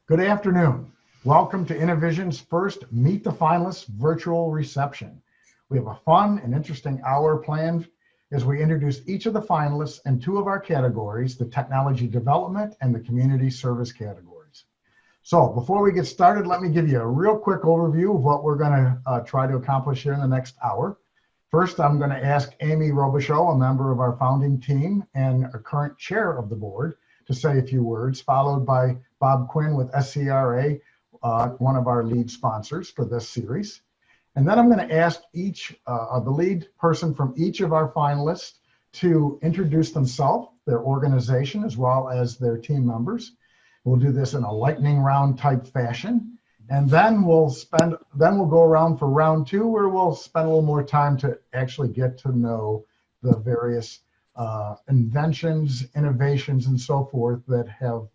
Good afternoon. Welcome to InnoVision's first Meet the Finalists virtual reception. We have a fun and interesting hour planned as we introduce each of the finalists in two of our categories, the technology development and the community service categories. So before we get started, let me give you a real quick overview of what we're going to try to accomplish here in the next hour. First, I'm going to ask Amy Robichaud, a member of our founding team and a current chair of the board, to say a few words, followed by Bob Quinn with SCRA, one of our lead sponsors for this series. And then I'm going to ask each the lead person from each of our finalists to introduce themselves, their organization, as well as their team members. We'll do this in a lightning round type fashion. And then we'll go around for round two, where we'll spend a little more time to actually get to know the various inventions, innovations, and so forth that have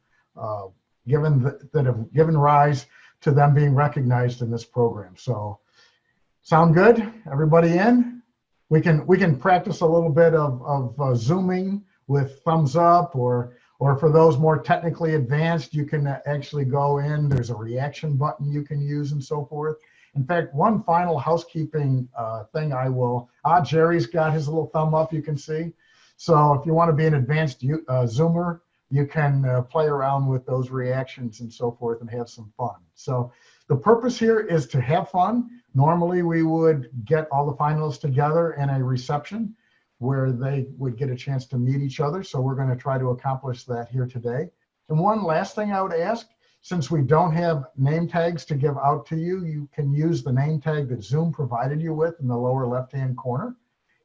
given rise to them being recognized in this program. So, sound good? Everybody in? We can practice a little bit of zooming with thumbs up, or for those more technically advanced, you can actually go in. There's a reaction button you can use and so forth. In fact, one final housekeeping thing Jerry's got his little thumb up, you can see. So if you want to be an advanced Zoomer, you can play around with those reactions and so forth and have some fun. So the purpose here is to have fun. Normally we would get all the finalists together in a reception where they would get a chance to meet each other. So we're going to try to accomplish that here today. And one last thing I would ask, since we don't have name tags to give out to you, you can use the name tag that Zoom provided you with in the lower left-hand corner.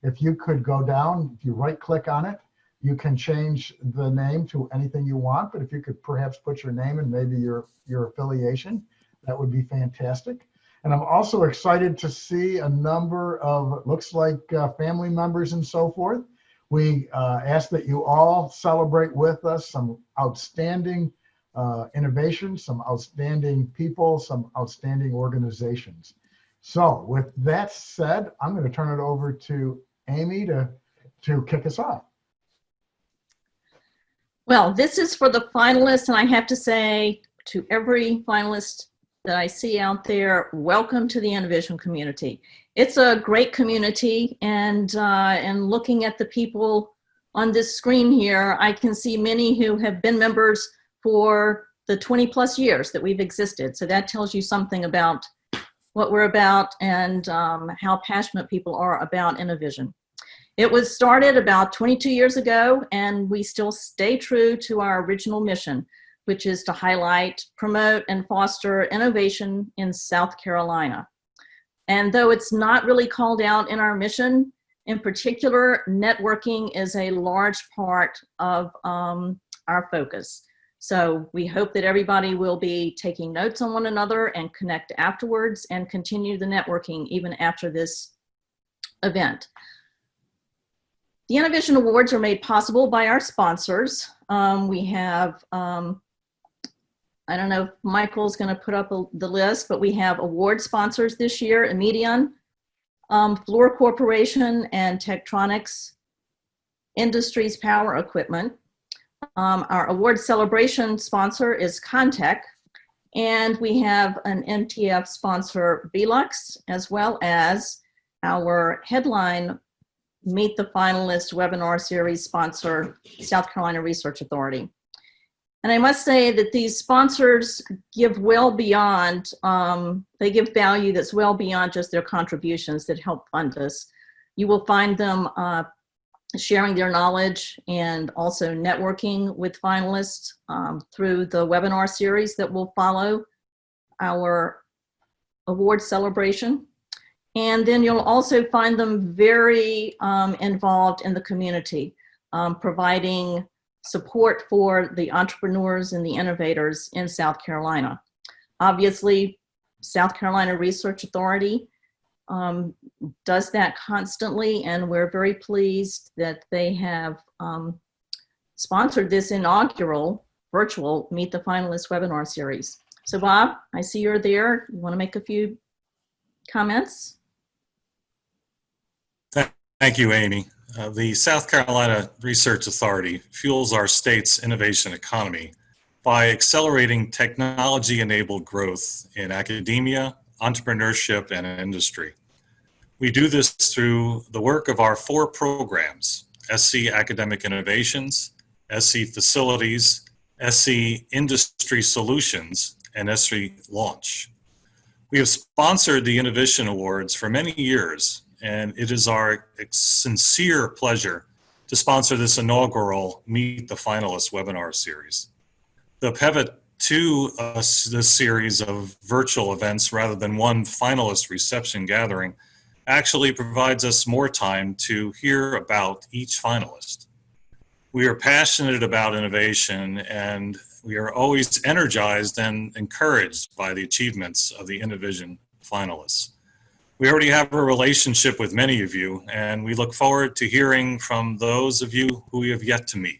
If you could go down, if you right-click on it, you can change the name to anything you want, but if you could perhaps put your name and maybe your affiliation, that would be fantastic. And I'm also excited to see a number of, looks like family members and so forth. We ask that you all celebrate with us some outstanding innovations, some outstanding people, some outstanding organizations. So with that said, I'm going to turn it over to Amy to kick us off. Well, this is for the finalists, and I have to say to every finalist that I see out there, welcome to the InnoVision community. It's a great community, and looking at the people on this screen here, I can see many who have been members for the 20+ years that we've existed. So that tells you something about what we're about and how passionate people are about InnoVision. It was started about 22 years ago, and we still stay true to our original mission, which is to highlight, promote, and foster innovation in South Carolina. And though it's not really called out in our mission, in particular, networking is a large part of our focus. So we hope that everybody will be taking notes on one another and connect afterwards and continue the networking even after this event. The InnoVision Awards are made possible by our sponsors. We have, I don't know if Michael's going to put up the list, but we have award sponsors this year: Immedion, Fluor Corporation, and Tektronix Industries Power Equipment. Our award celebration sponsor is Contech, and we have an MTF sponsor, Velux, as well as our headline Meet the Finalists webinar series sponsor, South Carolina Research Authority. And I must say that these sponsors give well beyond, they give value that's well beyond just their contributions that help fund us. You will find them sharing their knowledge and also networking with finalists through the webinar series that will follow our award celebration. And then you'll also find them very involved in the community, providing support for the entrepreneurs and the innovators in South Carolina. Obviously, South Carolina Research Authority does that constantly, and we're very pleased that they have sponsored this inaugural virtual Meet the Finalists webinar series. So Bob, I see you're there. You want to make a few comments? Thank you, Amy. The South Carolina Research Authority fuels our state's innovation economy by accelerating technology-enabled growth in academia, entrepreneurship, and industry. We do this through the work of our 4 programs: SC Academic Innovations, SC Facilities, SC Industry Solutions, and SC Launch. We have sponsored the InnoVision Awards for many years, and it is our sincere pleasure to sponsor this inaugural Meet the Finalists webinar series. The pivot to this series of virtual events rather than one finalist reception gathering actually provides us more time to hear about each finalist. We are passionate about innovation, and we are always energized and encouraged by the achievements of the InnoVision finalists. We already have a relationship with many of you, and we look forward to hearing from those of you who we have yet to meet.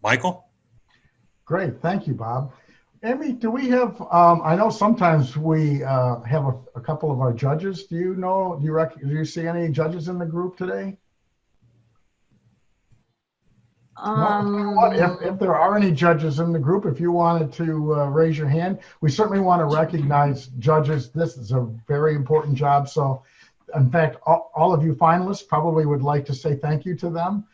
Michael? Great, thank you, Bob. Amy, do we have, I know sometimes we have a couple of our judges. Do you see any judges in the group today? If there are any judges in the group, if you wanted to raise your hand, we certainly want to recognize judges. This is a very important job. So, in fact, all of you finalists probably would like to say thank you to them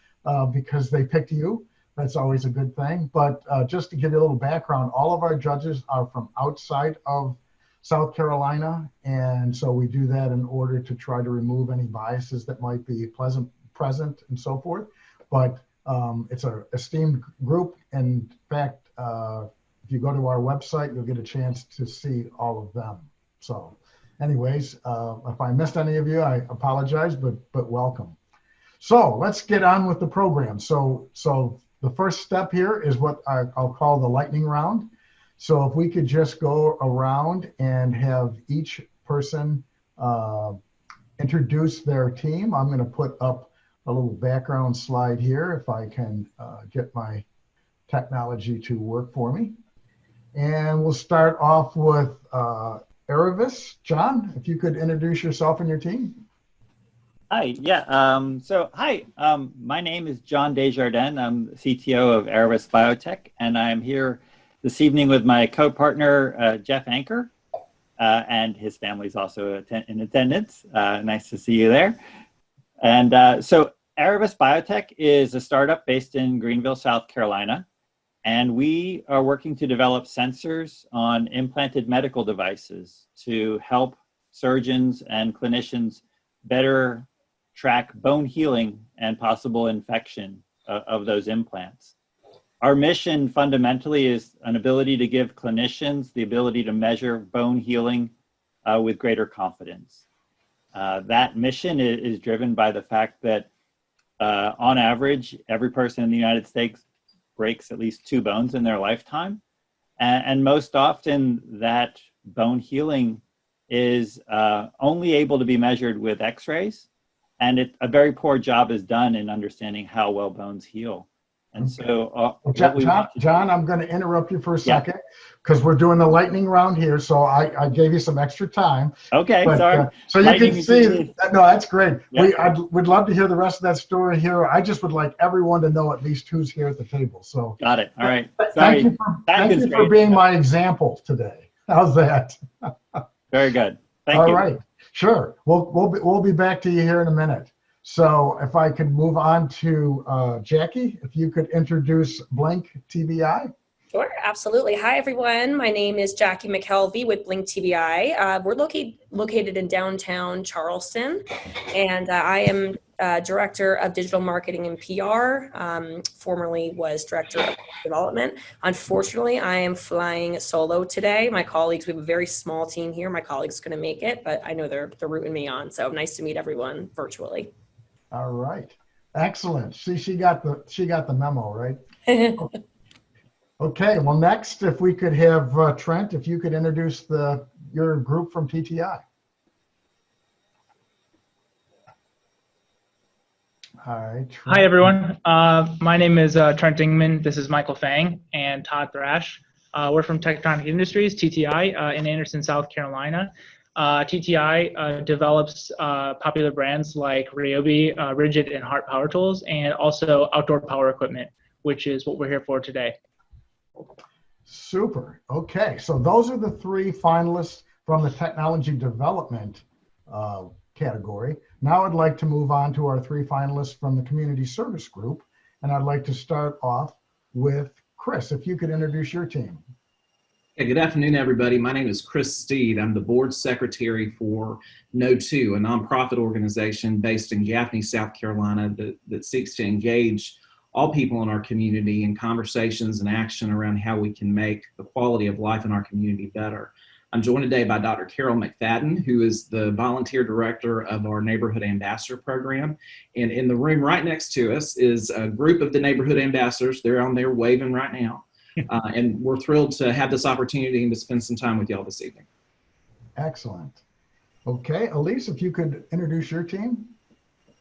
because they picked you. That's always a good thing. But just to give you a little background, all of our judges are from outside of South Carolina. And so we do that in order to try to remove any biases that might be present and so forth. But it's an esteemed group. In fact, if you go to our website, you'll get a chance to see all of them. So anyways, if I missed any of you, I apologize, but welcome. So let's get on with the program. So the first step here is what I'll call the lightning round. So if we could just go around and have each person introduce their team. I'm going to put up a little background slide here if I can get my technology to work for me. And we'll start off with Aravis. John, if you could introduce yourself and your team. Hi, yeah. My name is John Desjardins. I'm the CTO of Aravis Biotech, and I'm here this evening with my co-partner, Jeff Anker, and his family's also in attendance. Nice to see you there. And so Aravis Biotech is a startup based in Greenville, South Carolina, and we are working to develop sensors on implanted medical devices to help surgeons and clinicians better track bone healing and possible infection of those implants. Our mission fundamentally is an ability to give clinicians the ability to measure bone healing with greater confidence. That mission is driven by the fact that on average, every person in the United States breaks at least 2 bones in their lifetime. And most often that bone healing is only able to be measured with x-rays. And a very poor job is done in understanding how well bones heal. And so, John, I'm going to interrupt you for a second because we're doing the lightning round here. So I gave you some extra time. Okay, sorry. So you can see, no, that's great. Yeah. We'd love to hear the rest of that story here. I just would like everyone to know at least who's here at the table. So got it. All right. Thank you for being my example today. How's that? Very good. Thank you. All right. Sure. We'll be back to you here in a minute. So if I could move on to Jackie, if you could introduce Blink TBI. Sure, absolutely. Hi, everyone. My name is Jackie McKelvey with Blink TBI. We're located in downtown Charleston, and I am Director of Digital Marketing and PR, formerly was Director of Development. Unfortunately, I am flying solo today. My colleagues, we have a very small team here. My colleagues couldn't make it, but I know they're rooting me on. So nice to meet everyone virtually. All right. Excellent. See, she got the memo, right? Okay. Well, next, if we could have Trent, if you could introduce your group from TTI. All right. Trent. Hi, everyone. My name is Trent Dingman. This is Michael Fang and Todd Thrash. We're from Tectonic Industries, TTI, in Anderson, South Carolina. TTI develops popular brands like Ryobi, Rigid, and Hart power tools, and also outdoor power equipment, which is what we're here for today. Super. Okay, so those are the three finalists from the technology development category. Now I'd like to move on to our three finalists from the community service group. And I'd like to start off with Chris, if you could introduce your team. Hey, good afternoon, everybody. My name is Chris Steed. I'm the board secretary for No2, a nonprofit organization based in Gaffney, South Carolina that seeks to engage all people in our community in conversations and action around how we can make the quality of life in our community better. I'm joined today by Dr. Carol McFadden, who is the volunteer director of our Neighborhood Ambassador program. And in the room right next to us is a group of the Neighborhood Ambassadors. They're on there waving right now. And we're thrilled to have this opportunity and to spend some time with y'all this evening. Excellent. Okay, Elise, if you could introduce your team.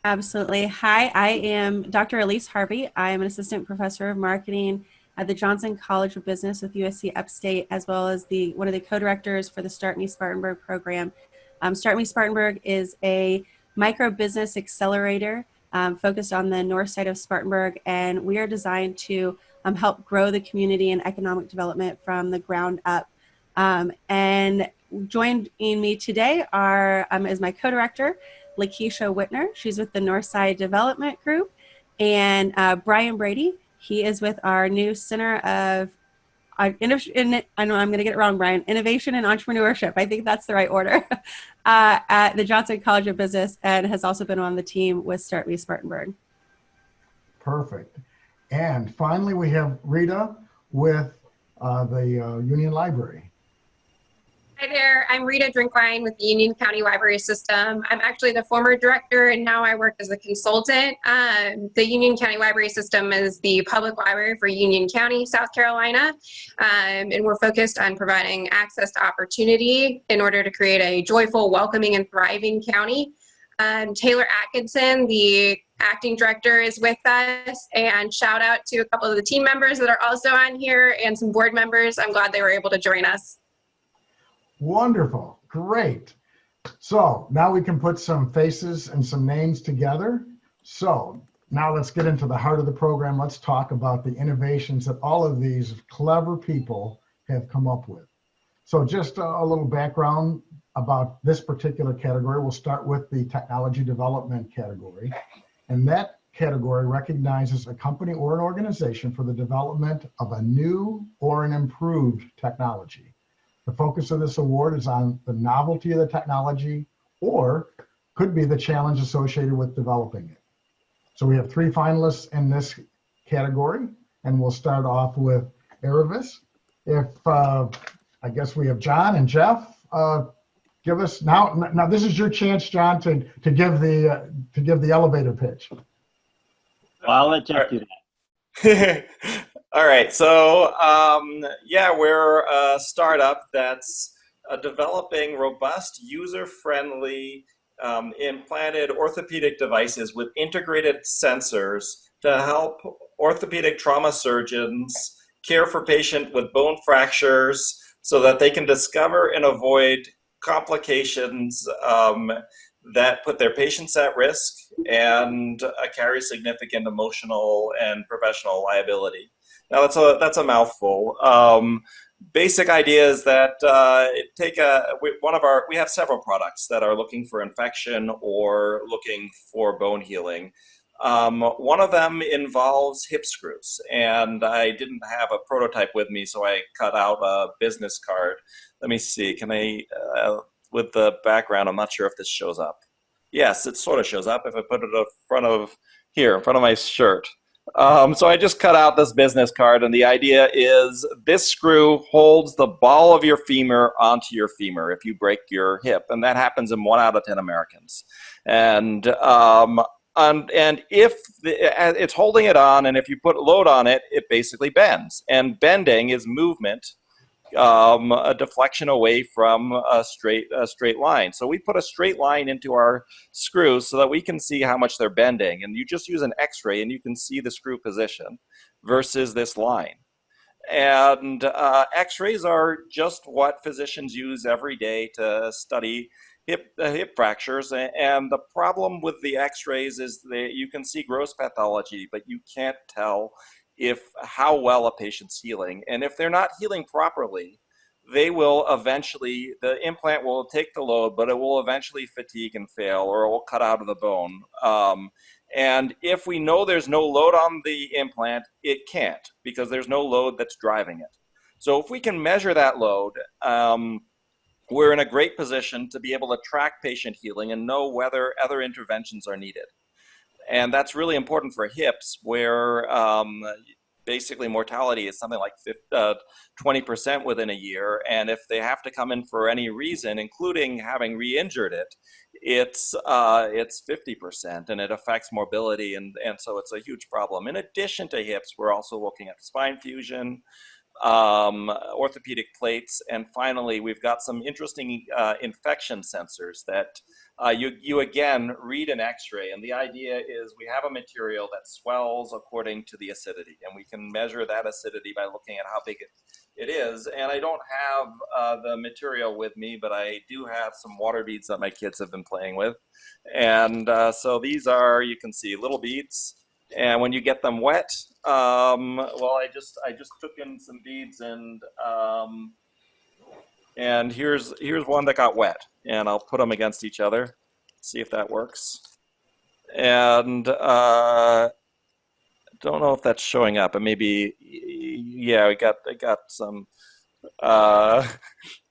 Absolutely. Hi, I am Dr. Elise Harvey. I am an assistant professor of marketing at the Johnson College of Business with USC Upstate, as well as one of the co-directors for the Start Me Spartanburg program. Start Me Spartanburg is a micro business accelerator focused on the north side of Spartanburg, and we are designed to help grow the community and economic development from the ground up. And joining me today is my co-director, Lakeisha Whitner. She's with the Northside Development Group, and Brian Brady. He is with our new Center of, I know I'm going to get it wrong, Brian, Innovation and Entrepreneurship. I think that's the right order, at the Johnson College of Business, and has also been on the team with Start Me Spartanburg. Perfect. And finally, we have Rita with the Union Library. Hi there, I'm Rita Drinkwine with the Union County Library System. I'm actually the former director and now I work as a consultant. The Union County Library System is the public library for Union County, South Carolina. And we're focused on providing access to opportunity in order to create a joyful, welcoming, and thriving county. Taylor Atkinson, the acting director, is with us, and shout out to a couple of the team members that are also on here and some board members. I'm glad they were able to join us. Wonderful. Great. So now we can put some faces and some names together. So now let's get into the heart of the program. Let's talk about the innovations that all of these clever people have come up with. So just a little background about this particular category. We'll start with the technology development category. And that category recognizes a company or an organization for the development of a new or an improved technology. The focus of this award is on the novelty of the technology, or could be the challenge associated with developing it. So we have three finalists in this category, and we'll start off with Aravis. If I guess we have John and Jeff. Give us now. This is your chance, John, to give the elevator pitch. Well, I'll let Jeff do that. All right, so yeah, we're a startup that's developing robust, user-friendly, implanted orthopedic devices with integrated sensors to help orthopedic trauma surgeons care for patients with bone fractures so that they can discover and avoid complications that put their patients at risk and carry significant emotional and professional liability. Now that's a mouthful. Basic idea is that we have several products that are looking for infection or looking for bone healing. One of them involves hip screws, and I didn't have a prototype with me, so I cut out a business card. Let me see, can I, with the background, I'm not sure if this shows up. Yes, it sort of shows up if I put it in front of my shirt. So I just cut out this business card, and the idea is this screw holds the ball of your femur onto your femur if you break your hip, and that happens in 1 out of 10 Americans. And if it's holding it on, and if you put load on it, it basically bends. And bending is movement, a deflection away from a straight line. So we put a straight line into our screws so that we can see how much they're bending. And you just use an X-ray and you can see the screw position versus this line. And X-rays are just what physicians use every day to study hip fractures. And the problem with the X-rays is that you can see gross pathology, but you can't tell how well a patient's healing. And if they're not healing properly, they will eventually, the implant will take the load, but it will eventually fatigue and fail, or it will cut out of the bone. And if we know there's no load on the implant, it can't, because there's no load that's driving it. So if we can measure that load, we're in a great position to be able to track patient healing and know whether other interventions are needed. And that's really important for hips, where basically mortality is something like 20% within a year. And if they have to come in for any reason, including having re-injured it, it's 50%, and it affects mobility. And so it's a huge problem. In addition to hips, we're also looking at spine fusion, orthopedic plates, and finally, we've got some interesting infection sensors that you again read an X-ray, and the idea is we have a material that swells according to the acidity, and we can measure that acidity by looking at how big it is. And I don't have the material with me, but I do have some water beads that my kids have been playing with, and so these are, you can see, little beads. And when you get them wet, well, I just took in some beads, and here's one that got wet, and I'll put them against each other, see if that works. And don't know if that's showing up, but maybe, yeah, I got some.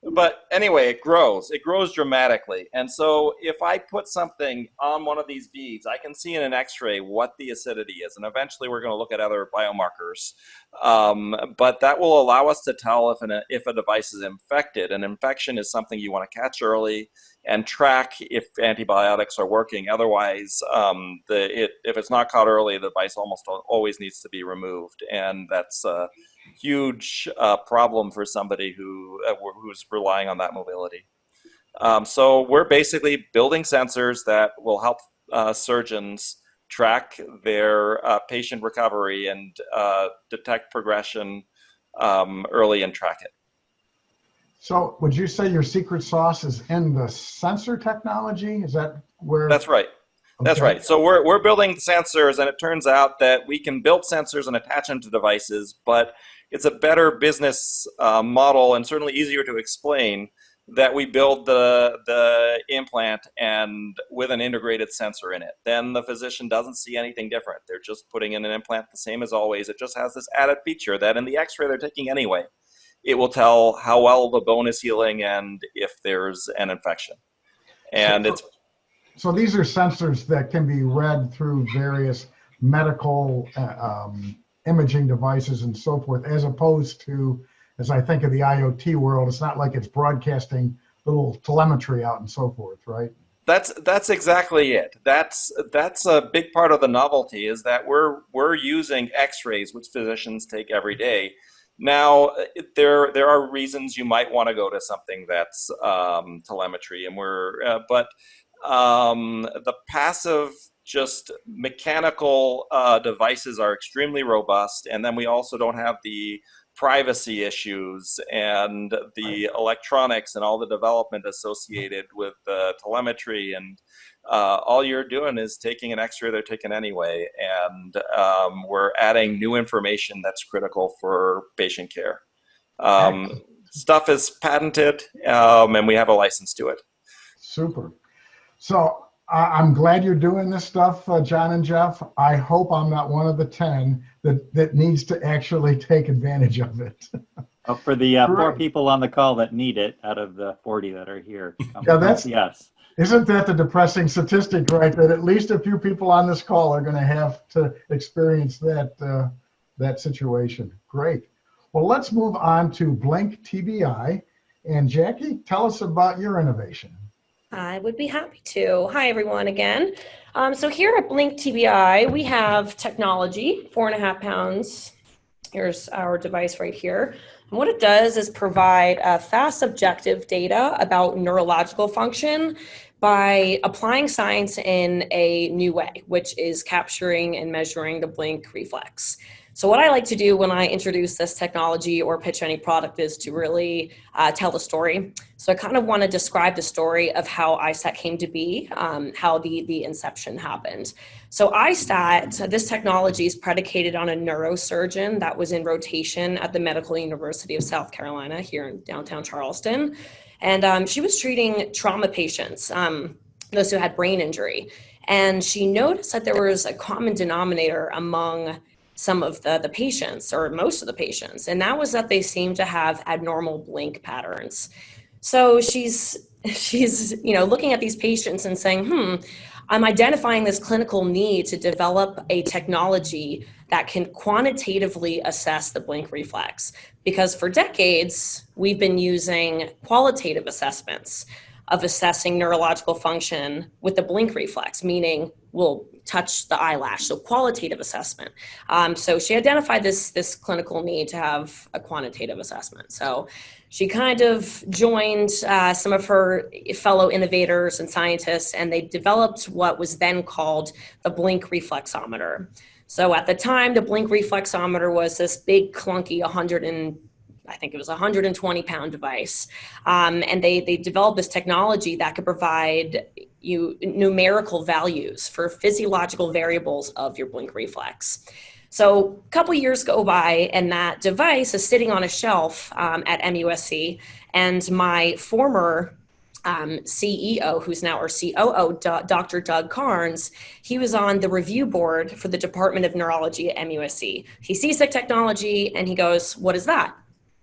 But anyway, it grows dramatically. And so if I put something on one of these beads, I can see in an X-ray what the acidity is. And eventually we're going to look at other biomarkers. But that will allow us to tell if a device is infected. An infection is something you want to catch early and track if antibiotics are working. Otherwise, if it's not caught early, the device almost always needs to be removed. And that's huge problem for somebody who's relying on that mobility. So we're basically building sensors that will help surgeons track their patient recovery and detect progression early and track it. So would you say your secret sauce is in the sensor technology? Is that where? That's right. That's Okay. right. So we're building sensors, and it turns out that we can build sensors and attach them to devices, but it's a better business model, and certainly easier to explain, that we build the implant and with an integrated sensor in it. Then the physician doesn't see anything different. They're just putting in an implant the same as always. It just has this added feature that in the X-ray they're taking anyway, it will tell how well the bone is healing and if there's an infection. And So these are sensors that can be read through various medical imaging devices and so forth, as opposed to, as I think of the IoT world, it's not like it's broadcasting little telemetry out and so forth, right? That's exactly it. That's a big part of the novelty, is that we're using X-rays, which physicians take every day. Now, there are reasons you might want to go to something that's telemetry, and but the passive, just mechanical devices are extremely robust, and then we also don't have the privacy issues and the electronics and all the development associated with the telemetry, and all you're doing is taking an X-ray they're taking anyway, and we're adding new information that's critical for patient care. Stuff is patented, and we have a license to it. Super. So I'm glad you're doing this stuff, John and Jeff. I hope I'm not one of the 10 that needs to actually take advantage of it. Oh, for the 4 people on the call that need it out of the 40 that are here. Yeah, yes. Isn't that the depressing statistic, right? That at least a few people on this call are going to have to experience that situation. Great. Well, let's move on to Blink TBI. And Jackie, tell us about your innovation. I would be happy to. Hi, everyone, again. So here at Blink TBI, we have technology, 4.5 pounds. Here's our device right here. And what it does is provide fast, objective data about neurological function by applying science in a new way, which is capturing and measuring the blink reflex. So what I like to do when I introduce this technology or pitch any product is to really tell the story. So I kind of want to describe the story of how ISAT came to be, how the inception happened. So ISAT, this technology is predicated on a neurosurgeon that was in rotation at the Medical University of South Carolina here in downtown Charleston. And she was treating trauma patients, those who had brain injury. And she noticed that there was a common denominator among some of the patients, or most of the patients, and that was that they seemed to have abnormal blink patterns. So she's looking at these patients and saying, I'm identifying this clinical need to develop a technology that can quantitatively assess the blink reflex. Because for decades, we've been using qualitative assessments of assessing neurological function with the blink reflex, meaning we'll touch the eyelash, so qualitative assessment. So she identified this clinical need to have a quantitative assessment. So she kind of joined some of her fellow innovators and scientists, and they developed what was then called the blink reflexometer. So at the time, the blink reflexometer was this big, clunky 120-pound device. And they developed this technology that could provide you numerical values for physiological variables of your blink reflex. So a couple years go by, and that device is sitting on a shelf at MUSC, and my former CEO, who's now our COO, Dr. Doug Carnes, he was on the review board for the Department of Neurology at MUSC. He sees the technology and he goes, "What is that?"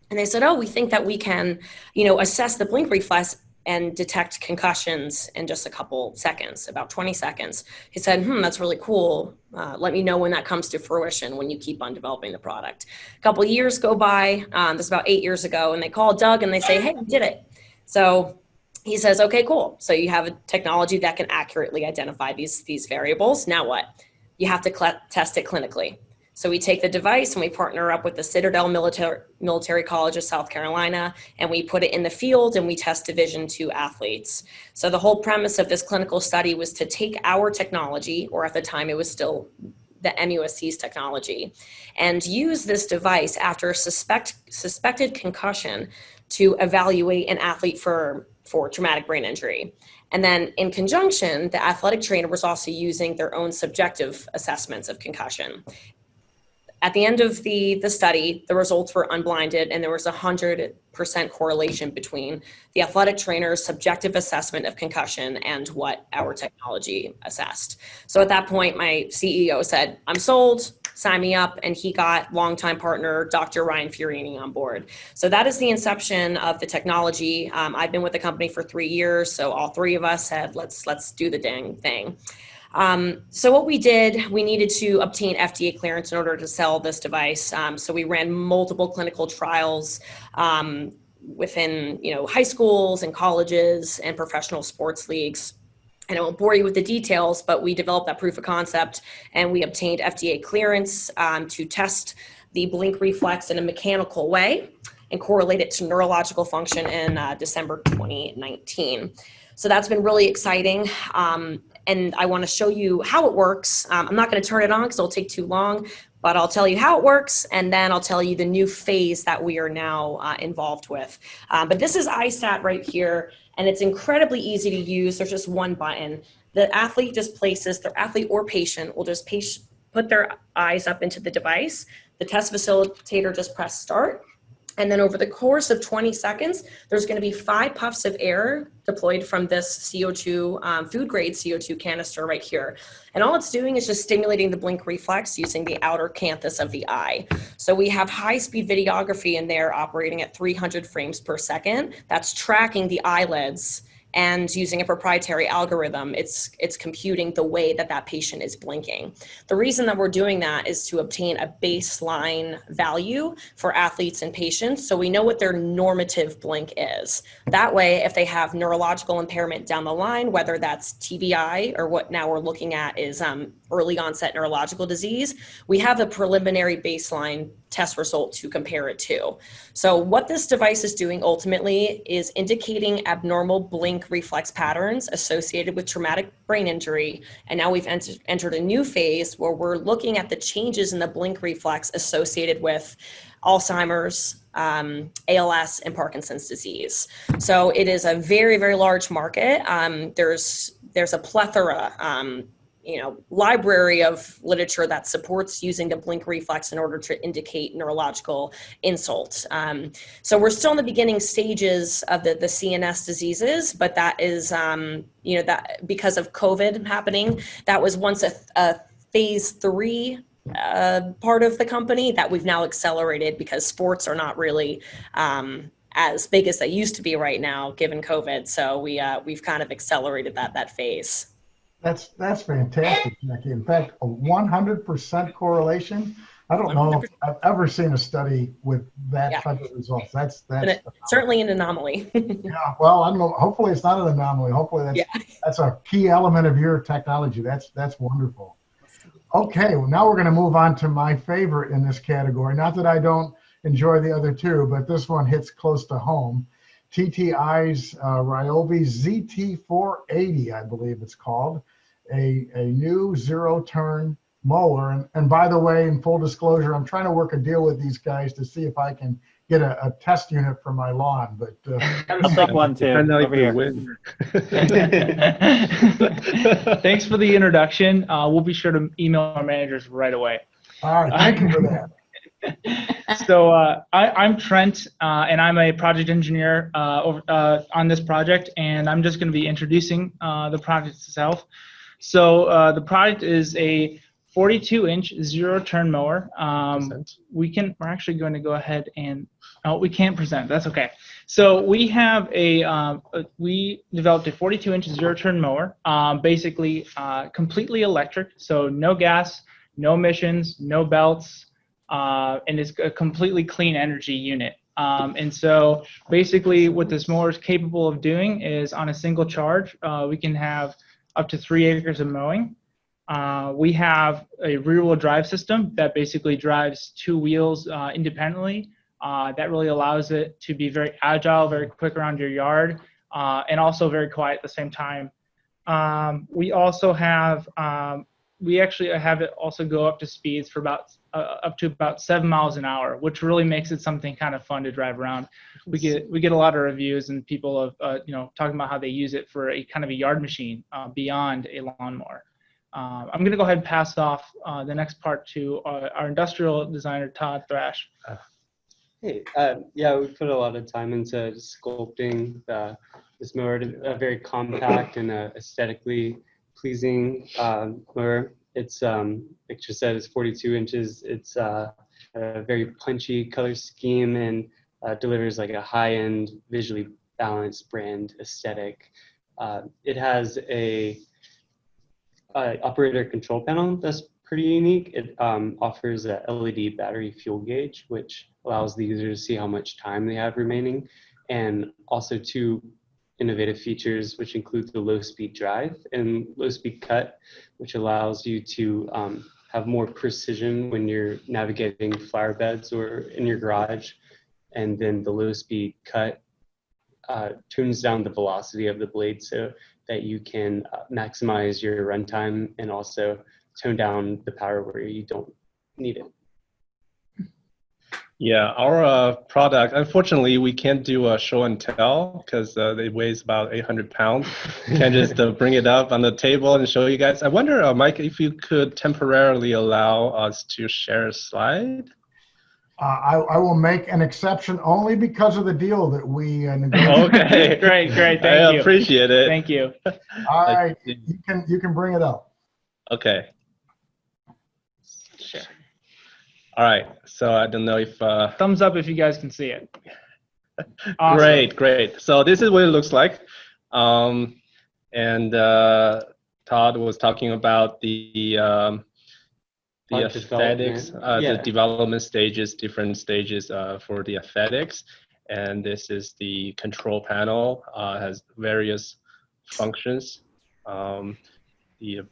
And they said, "Oh, we think that we can, assess the blink reflex and detect concussions in just a couple seconds, about 20 seconds. He said, that's really cool. Let me know when that comes to fruition, when you keep on developing the product. A couple years go by, this is about 8 years ago, and they call Doug and they say, "Hey, we did it." So he says, "Okay, cool. So you have a technology that can accurately identify these variables. Now what? You have to test it clinically." So we take the device and we partner up with the Citadel Military College of South Carolina, and we put it in the field and we test Division II athletes. So the whole premise of this clinical study was to take our technology, or at the time it was still the MUSC's technology, and use this device after suspected concussion to evaluate an athlete for traumatic brain injury. And then in conjunction, the athletic trainer was also using their own subjective assessments of concussion. At the end of the study, the results were unblinded, and there was 100% correlation between the athletic trainer's subjective assessment of concussion and what our technology assessed. So at that point, my CEO said, "I'm sold, sign me up," and he got longtime partner, Dr. Ryan Fiorini, on board. So that is the inception of the technology. I've been with the company for 3 years, so all three of us said, let's do the dang thing. So what we did, we needed to obtain FDA clearance in order to sell this device. So we ran multiple clinical trials within high schools and colleges and professional sports leagues. And I won't bore you with the details, but we developed that proof of concept and we obtained FDA clearance to test the blink reflex in a mechanical way and correlate it to neurological function in December 2019. So that's been really exciting. And I want to show you how it works. I'm not going to turn it on because it'll take too long, but I'll tell you how it works, and then I'll tell you the new phase that we are now involved with. But this is ISAT right here, and it's incredibly easy to use. There's just one button. The athlete just places, their athlete or patient will just put their eyes up into the device. The test facilitator just press start. And then over the course of 20 seconds, there's going to be 5 puffs of air deployed from this CO2, food grade CO2 canister right here. And all it's doing is just stimulating the blink reflex using the outer canthus of the eye. So we have high speed videography in there operating at 300 frames per second. That's tracking the eyelids, and using a proprietary algorithm, it's computing the way that patient is blinking. The reason that we're doing that is to obtain a baseline value for athletes and patients, so we know what their normative blink is. That way, if they have neurological impairment down the line, whether that's TBI or what now we're looking at is early onset neurological disease, we have a preliminary baseline test result to compare it to. So what this device is doing ultimately is indicating abnormal blink blink reflex patterns associated with traumatic brain injury. And now we've entered a new phase where we're looking at the changes in the blink reflex associated with Alzheimer's, ALS, and Parkinson's disease. So it is a very, very large market. There's a plethora, library of literature that supports using the blink reflex in order to indicate neurological insult. So we're still in the beginning stages of the CNS diseases, but that is, that because of COVID happening, that was once a phase 3 part of the company that we've now accelerated because sports are not really as big as they used to be right now, given COVID. So we've kind of accelerated that phase. That's fantastic, Jackie. In fact, a 100% correlation. I don't know if I've ever seen a study with that type of results. That's certainly an anomaly. Yeah. Well, I don't know. Hopefully, it's not an anomaly. Hopefully, that's a key element of your technology. That's wonderful. Okay. Well, now we're going to move on to my favorite in this category. Not that I don't enjoy the other two, but this one hits close to home. TTI's Ryobi ZT480, I believe it's called, a new zero-turn mower. And by the way, in full disclosure, I'm trying to work a deal with these guys to see if I can get a test unit for my lawn. But I'll take one too. Over here. Thanks for the introduction. We'll be sure to email our managers right away. All right, thank you for that. So I'm Trent, and I'm a project engineer on this project, and I'm just going to be introducing the project itself. So the product is a 42-inch zero-turn mower. We're actually going to go ahead and we can't present. That's okay. So we have we developed a 42-inch zero-turn mower, basically completely electric. So no gas, no emissions, no belts. And it's a completely clean energy unit. And so basically what this mower is capable of doing is on a single charge, we can have up to 3 acres of mowing. We have a rear-wheel drive system that basically drives 2 wheels independently. That really allows it to be very agile, very quick around your yard, and also very quiet at the same time. We also have we actually have it also go up to speeds for up to about 7 miles an hour, which really makes it something kind of fun to drive around. We get a lot of reviews and people of talking about how they use it for a kind of a yard machine beyond a lawnmower. I'm going to go ahead and pass off the next part to our industrial designer, Todd Thrash. Hey, yeah, we put a lot of time into sculpting this mower to a very compact and aesthetically pleasing mower. It's like you said, it's 42 inches. It's a very punchy color scheme and delivers like a high-end, visually balanced brand aesthetic. It has a operator control panel that's pretty unique. It offers a LED battery fuel gauge, which allows the user to see how much time they have remaining, and also 2 innovative features, which include the low-speed drive and low-speed cut, which allows you to have more precision when you're navigating flower beds or in your garage. And then the low-speed cut tunes down the velocity of the blade so that you can maximize your runtime and also tone down the power where you don't need it. Yeah, our product, unfortunately, we can't do a show and tell because it weighs about 800 pounds. Can't just bring it up on the table and show you guys. I wonder, Mike, if you could temporarily allow us to share a slide. I will make an exception only because of the deal that we negotiated. Okay, great, thank you. I appreciate it. Thank you. All right, you can bring it up. Okay. Sure. All right, so I don't know if... Thumbs up if you guys can see it. Awesome. Great. So this is what it looks like. And Todd was talking about the aesthetics, the development stages, different stages for the aesthetics. And this is the control panel, has various functions. The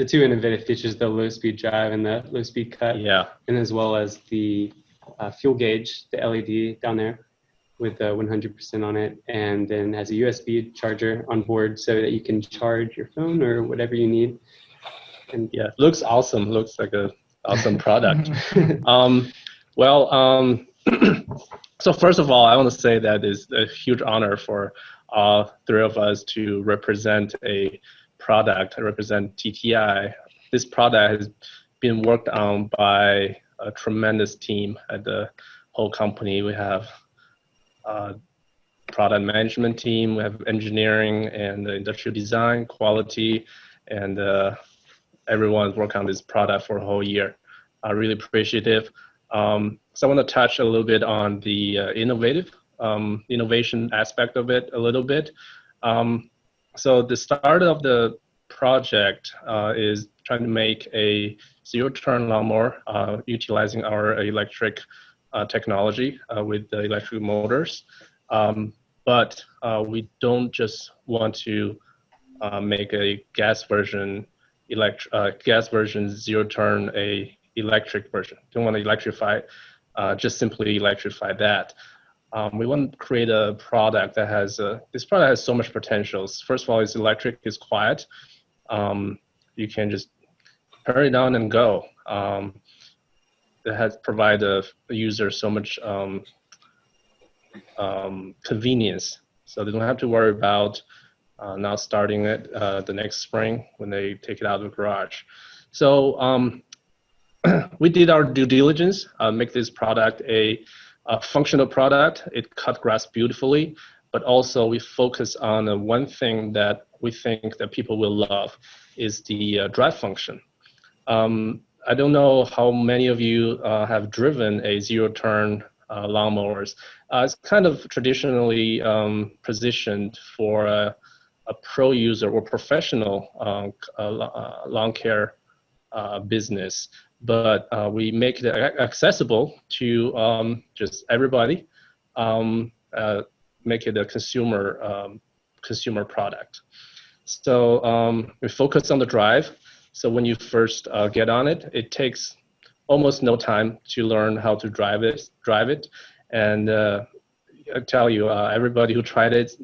2 innovative features, the low-speed drive and the low-speed cut. Yeah. And as well as the fuel gauge, the LED down there. with 100% on it, and then has a USB charger on board so that you can charge your phone or whatever you need. And yeah, looks awesome. Looks like a awesome product. Well, so first of all, I want to say that it's a huge honor for all three of us to represent a product, represent TTI. This product has been worked on by a tremendous team at the whole company. We have product management team, we have engineering and industrial design, quality, and everyone's worked on this product for a whole year. I'm really appreciative. So I want to touch a little bit on the innovation aspect of it a little bit. So the start of the project is trying to make a zero-turn lawnmower utilizing our electric technology with the electric motors. But we don't just want to make a gas version zero-turn a electric version. Don't want to electrify, just simply electrify that. We want to create a product that has, this product has so much potential. First of all, it's electric, it's quiet. You can just turn it on and go. It has provided the user so much convenience. So they don't have to worry about now starting it the next spring when they take it out of the garage. So we did our due diligence, make this product a functional product. It cut grass beautifully, but also we focus on one thing that we think that people will love is the drive function. I don't know how many of you have driven a zero-turn lawnmowers. It's kind of traditionally positioned for a pro user or professional lawn care business, but we make it accessible to just everybody, make it a consumer product. So we focus on the drive. So when you first get on it, it takes almost no time to learn how to drive it. And I tell you, everybody who tried it,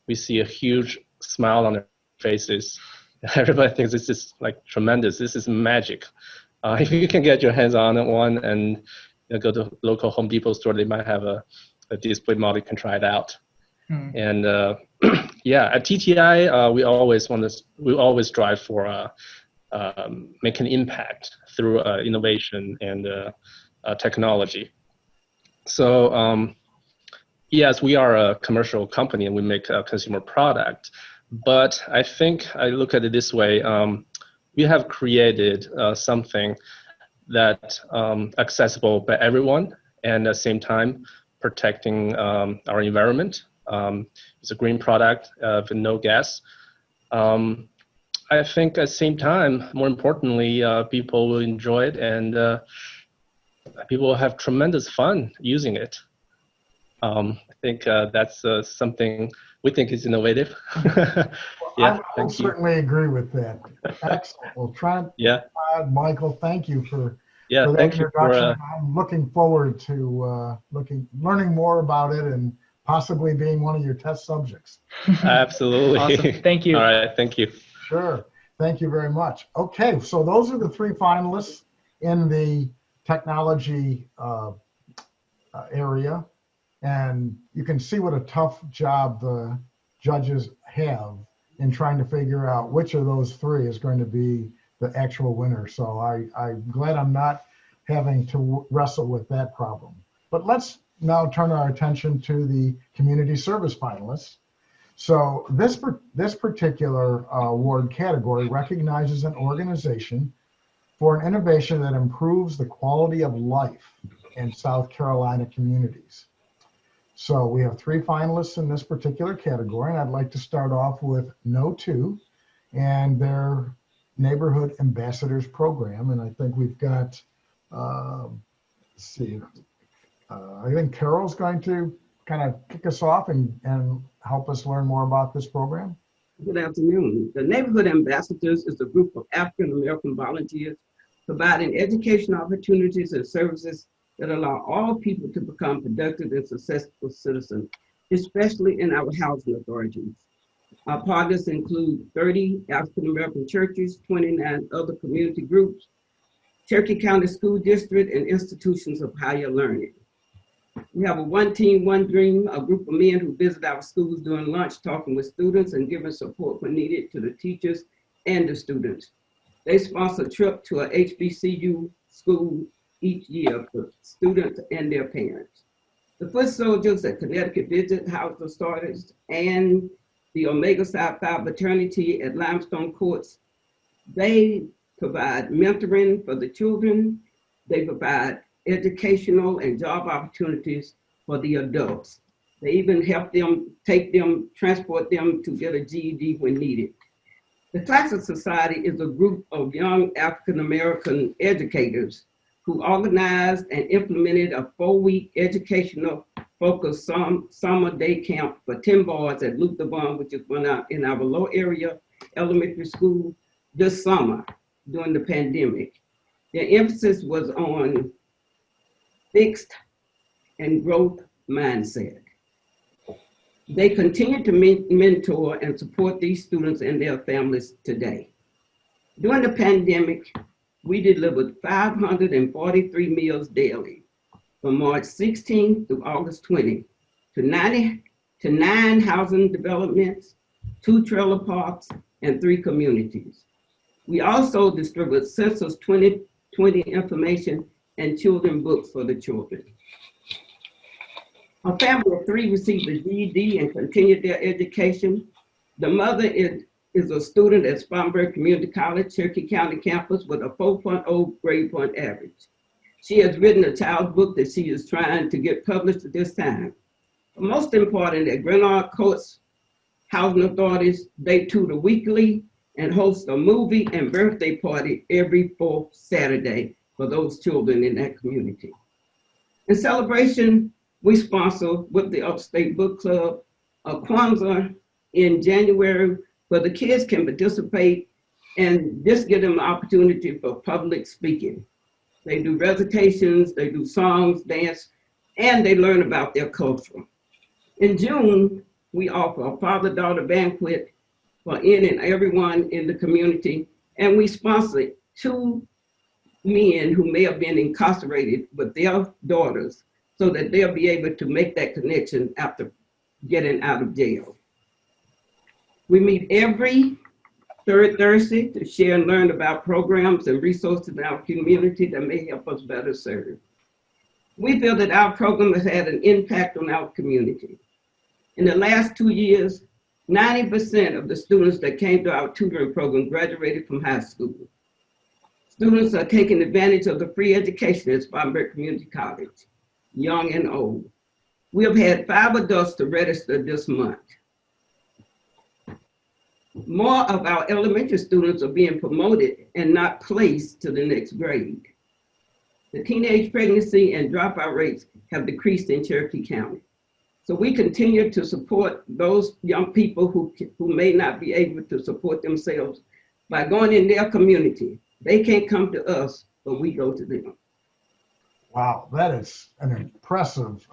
we see a huge smile on their faces. Everybody thinks this is like tremendous. This is magic. If you can get your hands on one and go to local Home Depot store, they might have a display model. You can try it out. And yeah, at TTI, we always strive for make an impact through innovation and technology. So yes, we are a commercial company and we make a consumer product, but I think I look at it this way. We have created something that accessible by everyone and at the same time protecting our environment. It's a green product with no gas. I think at the same time, more importantly, people will enjoy it and people will have tremendous fun using it. I think that's something we think is innovative. Yeah, I will certainly agree with that. Excellent. Well, Trent, Michael, thank you for that introduction. I'm looking forward to learning more about it and possibly being one of your test subjects. Absolutely. Awesome. Thank you. All right. Thank you. Sure. Thank you very much. Okay. So those are the three finalists in the technology area. And you can see what a tough job the judges have in trying to figure out which of those three is going to be the actual winner. So I'm glad I'm not having to wrestle with that problem. But let's now turn our attention to the community service finalists. So this particular award category recognizes an organization for an innovation that improves the quality of life in South Carolina communities. So we have three finalists in this particular category, and I'd like to start off with No2 and their Neighborhood Ambassadors Program. And I think we've got, let's see, I think Carol's going to kind of kick us off and help us learn more about this program. Good afternoon. The Neighborhood Ambassadors is a group of African American volunteers providing education opportunities and services that allow all people to become productive and successful citizens, especially in our housing authorities. Our partners include 30 African American churches, 29 other community groups, Cherokee County School District, and institutions of higher learning. We have a One Team, One Dream, a group of men who visit our schools during lunch, talking with students and giving support when needed to the teachers and the students. They sponsor a trip to a HBCU school each year for students and their parents. The Foot Soldiers at Connecticut visit house the starters, and the Omega Psi Phi fraternity at Limestone Courts. They provide mentoring for the children. They provide educational and job opportunities for the adults. They even help them, transport them to get a GED when needed. The Classic Society is a group of young African-American educators who organized and implemented a 4-week educational focused summer day camp for 10 boys at Luther Bond, which is one out in our low area elementary school this summer during the pandemic. Their emphasis was on fixed and growth mindset. They continue to mentor and support these students and their families today. During the pandemic, we delivered 543 meals daily from March 16 through August 20 to 9 housing developments, 2 trailer parks, and 3 communities. We also distribute Census 2020 information and children books for the children. A family of 3 received a GED and continued their education. The mother is a student at Spartanburg Community College, Cherokee County campus with a 4.0 grade point average. She has written a child's book that she is trying to get published at this time. But most important, at Grenard Courts Housing Authorities, they tutor weekly and host a movie and birthday party every 4th Saturday for those children in that community. In celebration, we sponsor with the Upstate Book Club a Kwanzaa in January where the kids can participate and just give them an opportunity for public speaking. They do recitations, they do songs, dance, and they learn about their culture. In June, we offer a father-daughter banquet for any and everyone in the community, and we sponsor 2 men who may have been incarcerated with their daughters so that they'll be able to make that connection after getting out of jail. We meet every 3rd Thursday to share and learn about programs and resources in our community that may help us better serve. We feel that our program has had an impact on our community. In the last 2 years, 90% of the students that came to our tutoring program graduated from high school. Students are taking advantage of the free education at Spartanburg Community College, young and old. We have had 5 adults to register this month. More of our elementary students are being promoted and not placed to the next grade. The teenage pregnancy and dropout rates have decreased in Cherokee County. So we continue to support those young people who may not be able to support themselves by going in their community. They can't come to us, but we go to them. Wow, that is an impressive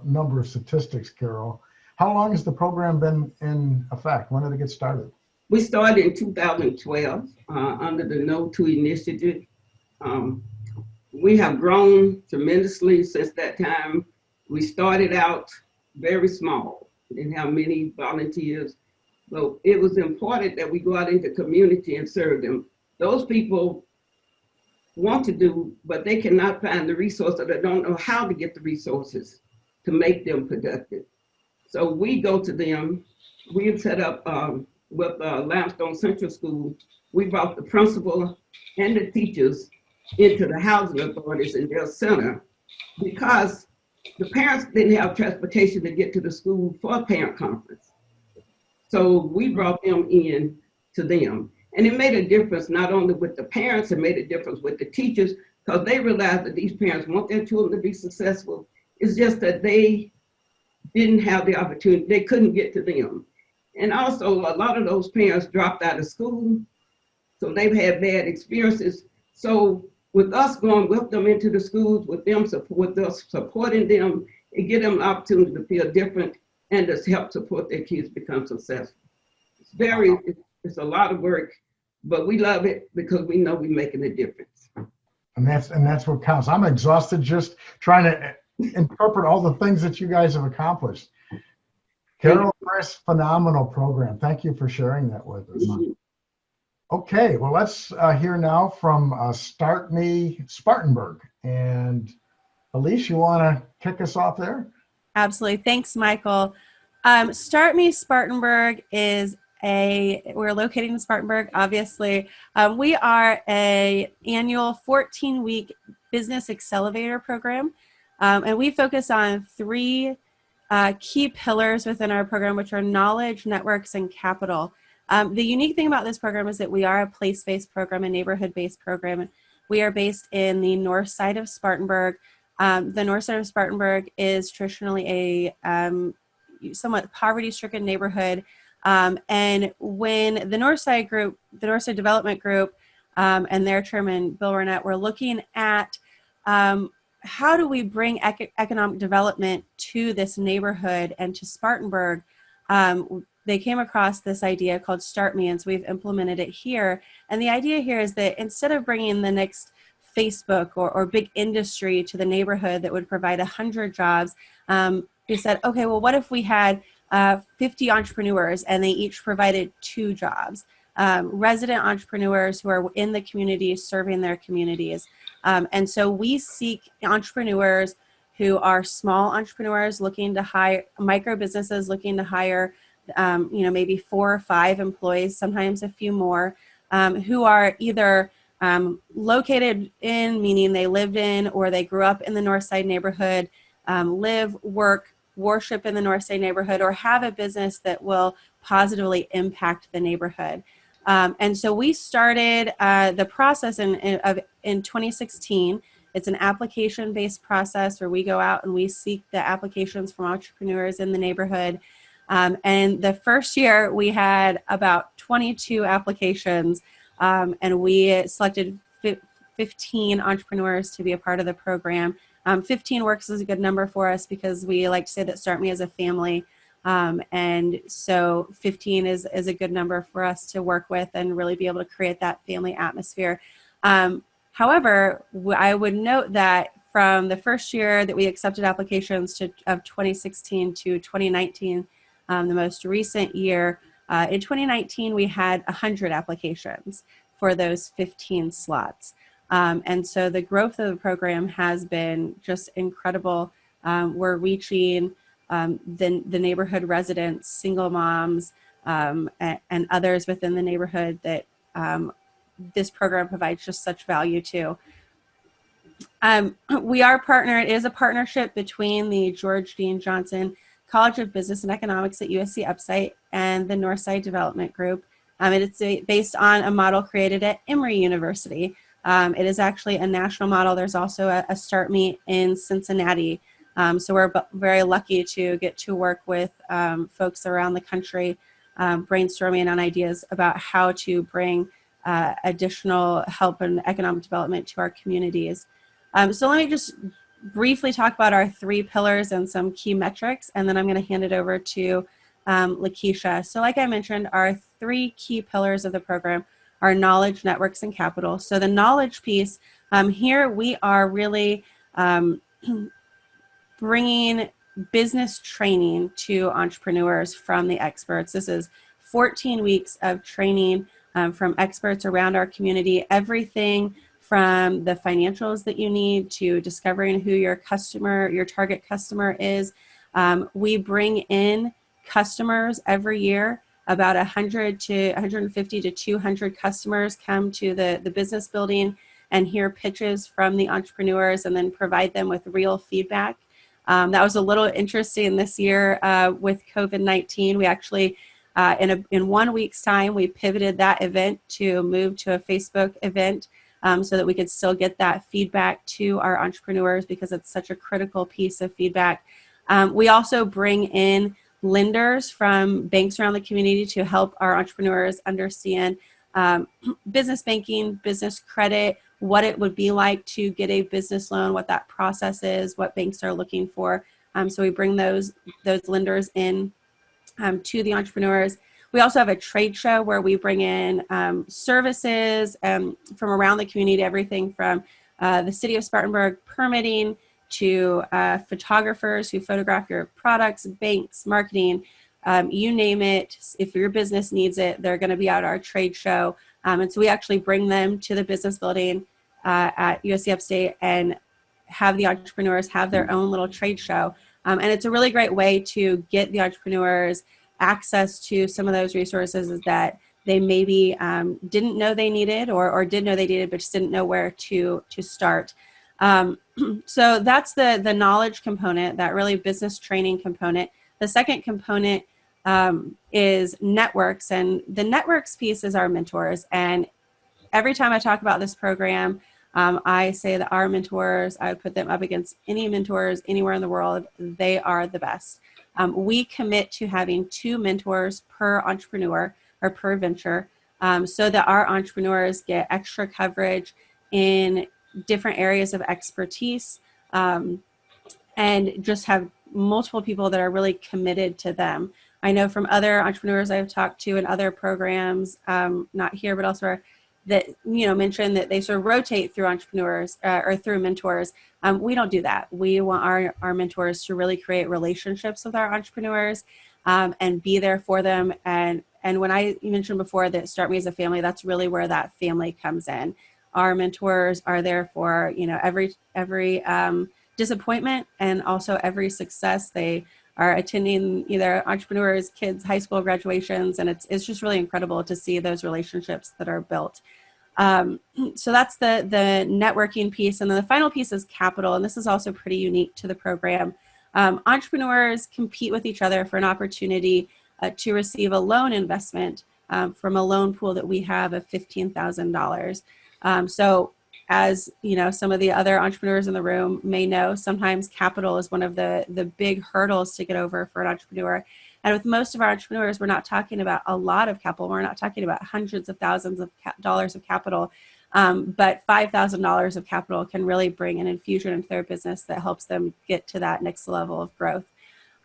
number of statistics, Carol. How long has the program been in effect? When did it get started? We started in 2012 under the No To initiative. We have grown tremendously since that time. We started out very small, didn't have many volunteers, but it was important that we go out into community and serve them. Those people want to do, but they cannot find the resources, or they don't know how to get the resources to make them productive. So we go to them. We've set up with Limestone Central School, we brought the principal and the teachers into the housing authorities in their center because the parents didn't have transportation to get to the school for a parent conference. So we brought them in to them. And it made a difference not only with the parents, it made a difference with the teachers because they realized that these parents want their children to be successful. It's just that they didn't have the opportunity, they couldn't get to them. And also a lot of those parents dropped out of school, so they've had bad experiences. So with us going with them into the schools, with us supporting them, and give them an opportunity to feel different and just help support their kids become successful. It's a lot of work, but we love it because we know we're making a difference. And that's what counts. I'm exhausted just trying to interpret all the things that you guys have accomplished. Carol, Chris, phenomenal program. Thank you for sharing that with us. Okay, well, let's hear now from Start Me Spartanburg. And Elise, you want to kick us off there? Absolutely. Thanks, Michael. Start Me Spartanburg is we're located in Spartanburg, obviously. We are an annual 14-week business accelerator program. And we focus on 3 key pillars within our program, which are knowledge, networks, and capital. The unique thing about this program is that we are a place-based program, a neighborhood-based program. We are based in the north side of Spartanburg. The north side of Spartanburg is traditionally a somewhat poverty-stricken neighborhood. And when the Northside Development Group and their chairman, Bill Burnett, were looking at how do we bring economic development to this neighborhood and to Spartanburg, they came across this idea called Start Me, and so we've implemented it here. And the idea here is that instead of bringing the next Facebook or big industry to the neighborhood that would provide 100 jobs, we said, okay, well, what if we had 50 entrepreneurs and they each provided 2 jobs? Resident entrepreneurs who are in the community serving their communities. And so we seek entrepreneurs who are small entrepreneurs looking to hire, micro businesses looking to hire maybe 4 or 5 employees, sometimes a few more, who are either located in, meaning they lived in or they grew up in the North Side neighborhood, live, work, worship in the North Side neighborhood, or have a business that will positively impact the neighborhood. And so we started the process in 2016. It's an application-based process where we go out and we seek the applications from entrepreneurs in the neighborhood. And the first year we had about 22 applications, and we selected 15 entrepreneurs to be a part of the program. 15 works as a good number for us because we like to say that Start Me as a family. And so 15 is a good number for us to work with and really be able to create that family atmosphere. However, I would note that from the first year that we accepted applications of 2016 to 2019, the most recent year, in 2019, we had 100 applications for those 15 slots. And so the growth of the program has been just incredible. We're reaching the neighborhood residents, single moms, and others within the neighborhood that this program provides just such value to. We are partnered. It is a partnership between the George Dean Johnson College of Business and Economics at USC Upstate and the Northside Development Group. And it's based on a model created at Emory University. It is actually a national model. There's also a Start Me in Cincinnati. So we're very lucky to get to work with folks around the country, brainstorming on ideas about how to bring additional help and economic development to our communities. So let me just briefly talk about our 3 pillars and some key metrics, and then I'm going to hand it over to Lakeisha. So like I mentioned, our 3 key pillars of the program are knowledge, networks, and capital. So the knowledge piece, here we are really bringing business training to entrepreneurs from the experts. This is 14 weeks of training from experts around our community, everything from the financials that you need to discovering who your target customer is. We bring in customers every year. About 150 to 200 customers come to the business building and hear pitches from the entrepreneurs and then provide them with real feedback. That was a little interesting this year with COVID-19. We actually, in 1 week's time, we pivoted that event to move to a Facebook event so that we could still get that feedback to our entrepreneurs because it's such a critical piece of feedback. We also bring in lenders from banks around the community to help our entrepreneurs understand business banking, business credit, what it would be like to get a business loan, what that process is, what banks are looking for. So we bring those lenders in to the entrepreneurs. We also have a trade show where we bring in services from around the community, everything from the city of Spartanburg permitting to photographers who photograph your products, banks, marketing, you name it. If your business needs it, they're going to be at our trade show. And so we actually bring them to the business building at USC Upstate and have the entrepreneurs have their own little trade show. And it's a really great way to get the entrepreneurs access to some of those resources that they maybe didn't know they needed or did know they needed, but just didn't know where to start. So that's the knowledge component, that really business training component. The second component is networks, and the networks piece is our mentors. And every time I talk about this program, I say that our mentors, I would put them up against any mentors anywhere in the world. They are the best. We commit to having 2 mentors per entrepreneur or per venture so that our entrepreneurs get extra coverage in different areas of expertise and just have multiple people that are really committed to them. I know from other entrepreneurs I've talked to in other programs, not here, but elsewhere, that mentioned that they sort of rotate through entrepreneurs or through mentors. We don't do that. We want our mentors to really create relationships with our entrepreneurs and be there for them. And when I mentioned before that Start Me as a family, that's really where that family comes in. Our mentors are there for every disappointment and also every success. They are attending either entrepreneurs, kids, high school graduations, and it's just really incredible to see those relationships that are built. So that's the networking piece. And then the final piece is capital. And this is also pretty unique to the program. Entrepreneurs compete with each other for an opportunity to receive a loan investment from a loan pool that we have of $15,000. So as some of the other entrepreneurs in the room may know, sometimes capital is one of the big hurdles to get over for an entrepreneur. And with most of our entrepreneurs, we're not talking about a lot of capital. We're not talking about hundreds of thousands of dollars of capital, but $5,000 of capital can really bring an infusion into their business that helps them get to that next level of growth.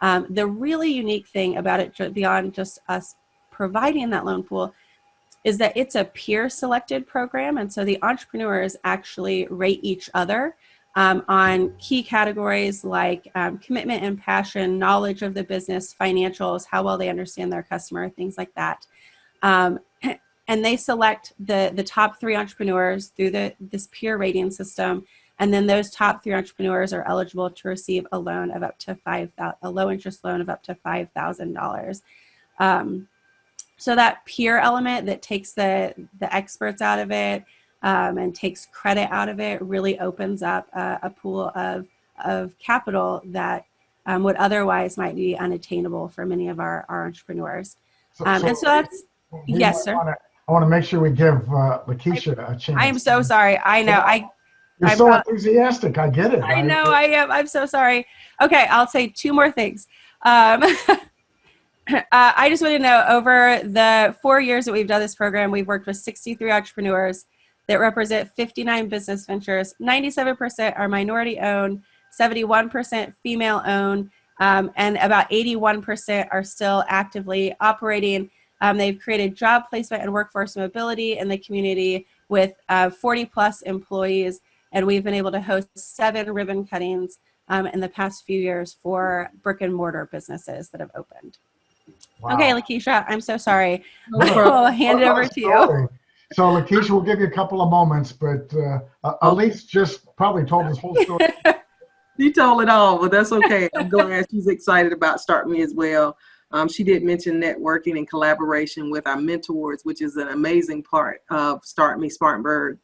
The really unique thing about it, beyond just us providing that loan pool, is that it's a peer-selected program. And so the entrepreneurs actually rate each other on key categories like commitment and passion, knowledge of the business, financials, how well they understand their customer, things like that. And they select the top 3 entrepreneurs through this peer rating system. And then those top 3 entrepreneurs are eligible to receive a loan of up to a low interest loan of up to $5,000. So that peer element that takes the experts out of it and takes credit out of it really opens up a pool of capital that would otherwise might be unattainable for many of our entrepreneurs. And so that's, yes, sir. I want to make sure we give Lakeisha a chance. I am so sorry. I know. You're so enthusiastic. I get it. I know I am. I'm so sorry. Okay, I'll say 2 more things. I just want to know, over the 4 years that we've done this program, we've worked with 63 entrepreneurs that represent 59 business ventures. 97% are minority owned, 71% female owned, and about 81% are still actively operating. They've created job placement and workforce mobility in the community with 40 plus employees. And we've been able to host 7 ribbon cuttings in the past few years for brick and mortar businesses that have opened. Wow. Okay, Lakeisha, I'm so sorry. I'll hand it over to you. So Lakeisha, we'll give you a couple of moments, but Elise just probably told this whole story. You told it all, but that's okay. I'm glad she's excited about Start Me as well. She did mention networking and collaboration with our mentors, which is an amazing part of Start Me Spartanburg.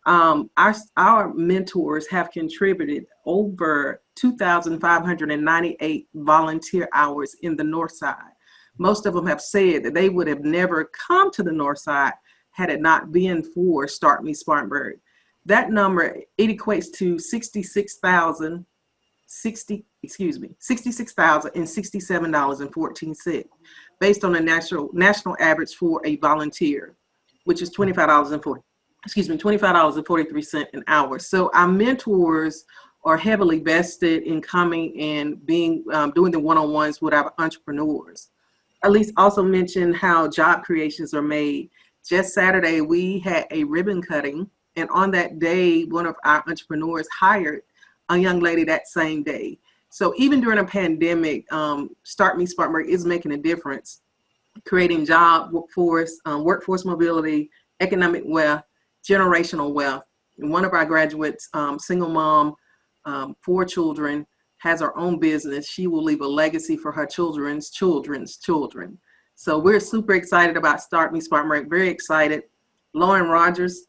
Our mentors have contributed over 2,598 volunteer hours in the North Side. Most of them have said that they would have never come to the North Side had it not been for Start Me Spartanburg. That number, it equates to $66,067.14 based on a national average for a volunteer, which is $25.40. $25.43 an hour. So our mentors are heavily vested in coming and being doing the one-on-ones with our entrepreneurs. Elise also mentioned how job creations are made. Just Saturday, we had a ribbon cutting, and on that day, one of our entrepreneurs hired a young lady that same day. So even during a pandemic, Start Me Smart Work is making a difference, creating job, workforce mobility, economic wealth, generational wealth. And one of our graduates, single mom, 4 children, has her own business. She will leave a legacy for her children's children's children. So we're super excited about Start Me Smart Work, very excited. Lauren Rogers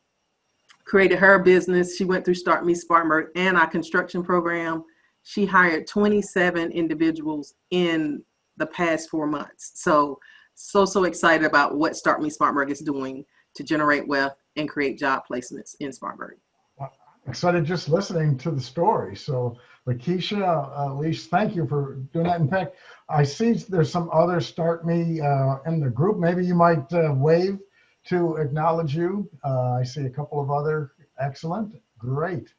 created her business. She went through Start Me Smart Work and our construction program. She hired 27 individuals in the past 4 months. So excited about what Start Me Smart Work is doing to generate wealth and create job placements in Spartanburg. Excited just listening to the story. So Lakeisha, Elise, thank you for doing that. In fact, I see there's some other Start Me in the group. Maybe you might wave to acknowledge you. I see a couple of other, excellent, great.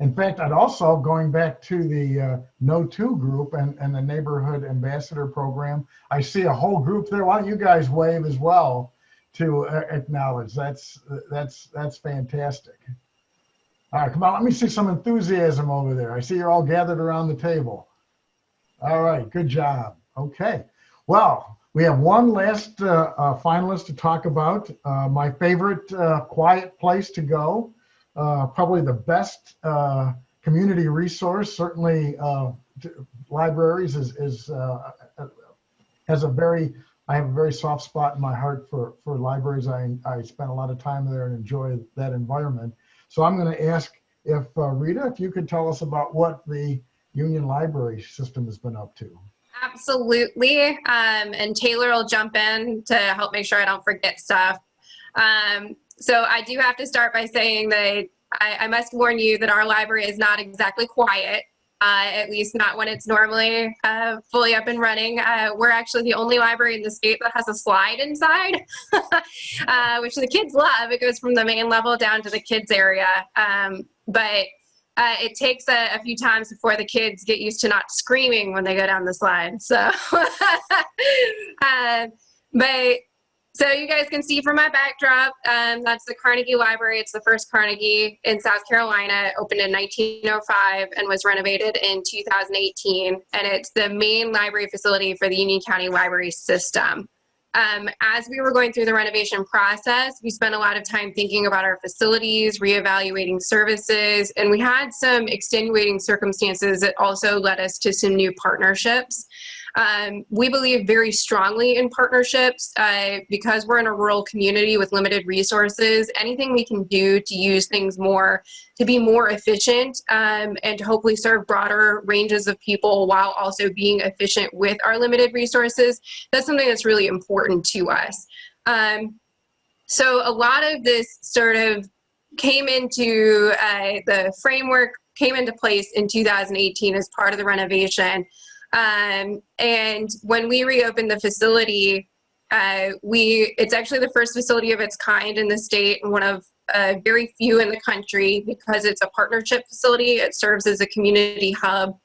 In fact, I'd also, going back to the No2 group and the Neighborhood Ambassador Program, I see a whole group there. Why don't you guys wave as well to acknowledge? That's fantastic. All right, come on, let me see some enthusiasm over there. I see you're all gathered around the table. All right, good job. Okay, well, we have one last finalist to talk about. My favorite quiet place to go. Probably the best community resource. Certainly, libraries has a very. I have a very soft spot in my heart for libraries. I spent a lot of time there and enjoy that environment. So I'm going to ask if Rita, if you could tell us about what the Union Library System has been up to. Absolutely. And Taylor will jump in to help make sure I don't forget stuff. So I do have to start by saying that I must warn you that our library is not exactly quiet, at least not when it's normally fully up and running. We're actually the only library in the state that has a slide inside, which the kids love. It goes from the main level down to the kids area. But it takes a few times before the kids get used to not screaming when they go down the slide. So, so you guys can see from my backdrop, that's the Carnegie Library. It's the first Carnegie in South Carolina. It opened in 1905 and was renovated in 2018. And it's the main library facility for the Union County Library System. As we were going through the renovation process, we spent a lot of time thinking about our facilities, reevaluating services, and we had some extenuating circumstances that also led us to some new partnerships. We believe very strongly in partnerships because we're in a rural community with limited resources. Anything we can do to use things more, to be more efficient and to hopefully serve broader ranges of people while also being efficient with our limited resources, that's something that's really important to us. So a lot of this sort of came into the framework, came into place in 2018 as part of the renovation. And when we reopened the facility, it's actually the first facility of its kind in the state and one of very few in the country because it's a partnership facility. It serves as a community hub.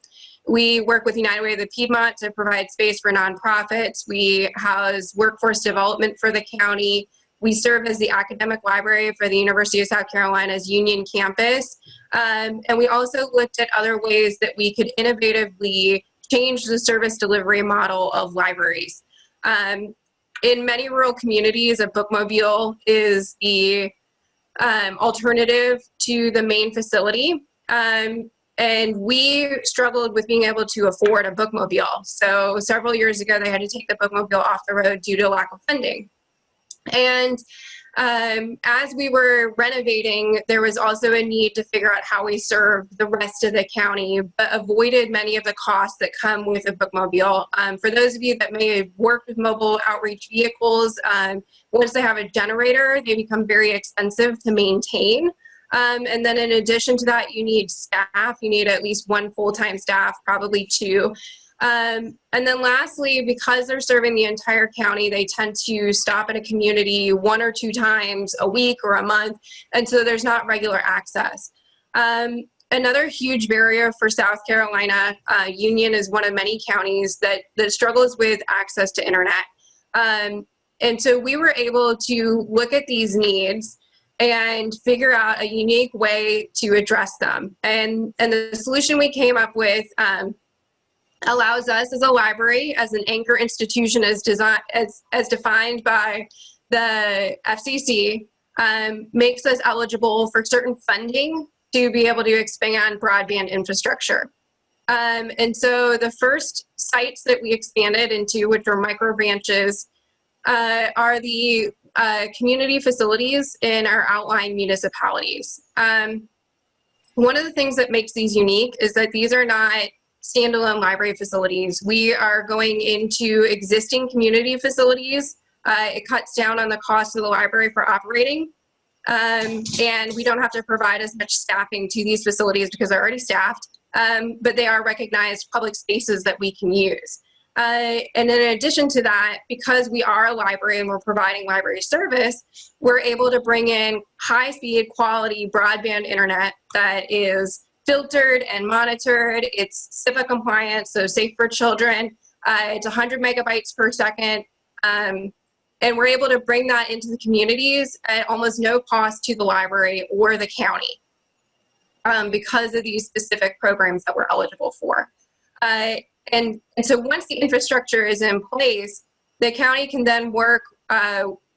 We work with United Way of the Piedmont to provide space for nonprofits. We house workforce development for the county. We serve as the academic library for the University of South Carolina's Union campus. And we also looked at other ways that we could innovatively change the service delivery model of libraries. In many rural communities, a bookmobile is the alternative to the main facility. And we struggled with being able to afford a bookmobile. So several years ago, they had to take the bookmobile off the road due to lack of funding. And as we were renovating, there was also a need to figure out how we serve the rest of the county, but avoided many of the costs that come with a bookmobile. For those of you that may have worked with mobile outreach vehicles, once they have a generator, they become very expensive to maintain. And then in addition to that, you need staff. You need at least one full-time staff, probably two. And then lastly, because they're serving the entire county, they tend to stop at a community 1 or 2 times a week or a month, and so there's not regular access. Another huge barrier for South Carolina, Union is one of many counties that struggles with access to internet. And so we were able to look at these needs and figure out a unique way to address them. And the solution we came up with allows us as a library, as an anchor institution as defined by the FCC, makes us eligible for certain funding to be able to expand broadband infrastructure. And so the first sites that we expanded into, which are micro branches, are the community facilities in our outlying municipalities. One of the things that makes these unique is that these are not standalone library facilities. We are going into existing community facilities. It cuts down on the cost of the library for operating. And we don't have to provide as much staffing to these facilities because they're already staffed, but they are recognized public spaces that we can use. And in addition to that, because we are a library and we're providing library service, we're able to bring in high-speed quality broadband internet that is filtered and monitored. It's CIPA compliant, so safe for children. It's 100 megabytes per second. And we're able to bring that into the communities at almost no cost to the library or the county because of these specific programs that we're eligible for. And so once the infrastructure is in place, the county can then work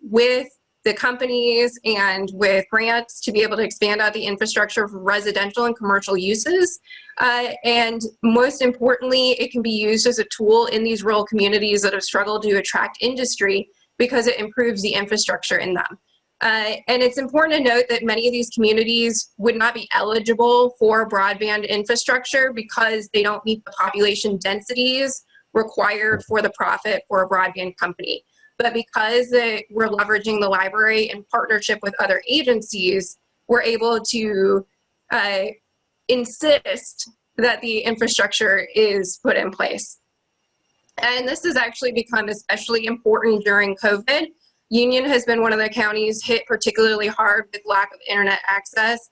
with the companies and with grants to be able to expand out the infrastructure for residential and commercial uses. And most importantly, it can be used as a tool in these rural communities that have struggled to attract industry because it improves the infrastructure in them. And it's important to note that many of these communities would not be eligible for broadband infrastructure because they don't meet the population densities required for the profit for a broadband company. But because we're leveraging the library in partnership with other agencies, we're able to insist that the infrastructure is put in place. And this has actually become especially important during COVID. Union has been one of the counties hit particularly hard with lack of internet access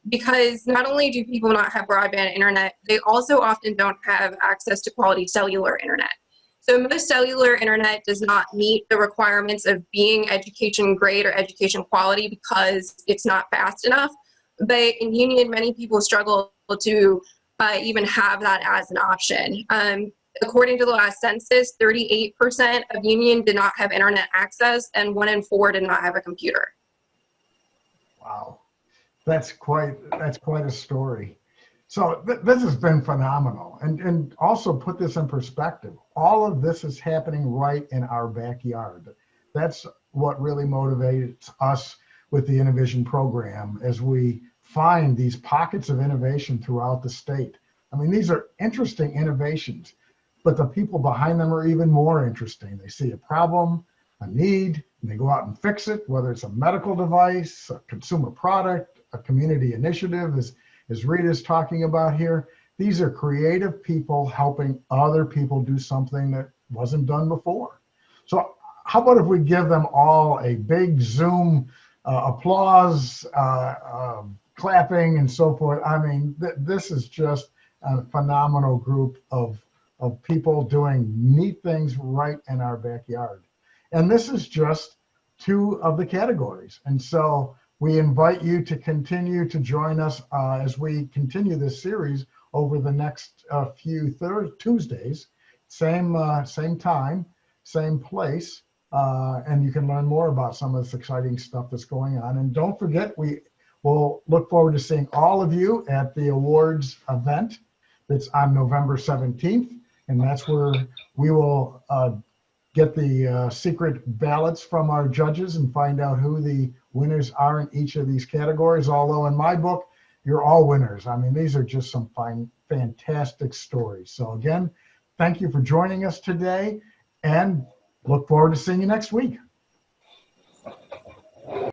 because not only do people not have broadband internet, they also often don't have access to quality cellular internet. So most cellular internet does not meet the requirements of being education grade or education quality because it's not fast enough. But in Union, many people struggle to even have that as an option. According to the last census, 38% of Union did not have internet access and 1 in 4 did not have a computer. Wow, that's quite a story. So this has been phenomenal. And also put this in perspective. All of this is happening right in our backyard. That's what really motivates us with the InnoVision program as we find these pockets of innovation throughout the state. I mean, these are interesting innovations, but the people behind them are even more interesting. They see a problem, a need, and they go out and fix it, whether it's a medical device, a consumer product, a community initiative, as Rita's talking about here. These are creative people helping other people do something that wasn't done before. So how about if we give them all a big Zoom applause, clapping and so forth. I mean, this is just a phenomenal group of people doing neat things right in our backyard. And this is just 2 of the categories. And so we invite you to continue to join us as we continue this series over the next few Tuesdays, same time, same place. And you can learn more about some of this exciting stuff that's going on. And don't forget, we will look forward to seeing all of you at the awards event that's on November 17th. And that's where we will get the secret ballots from our judges and find out who the winners are in each of these categories. Although in my book, you're all winners. I mean, these are just some fantastic stories. So again, thank you for joining us today and look forward to seeing you next week.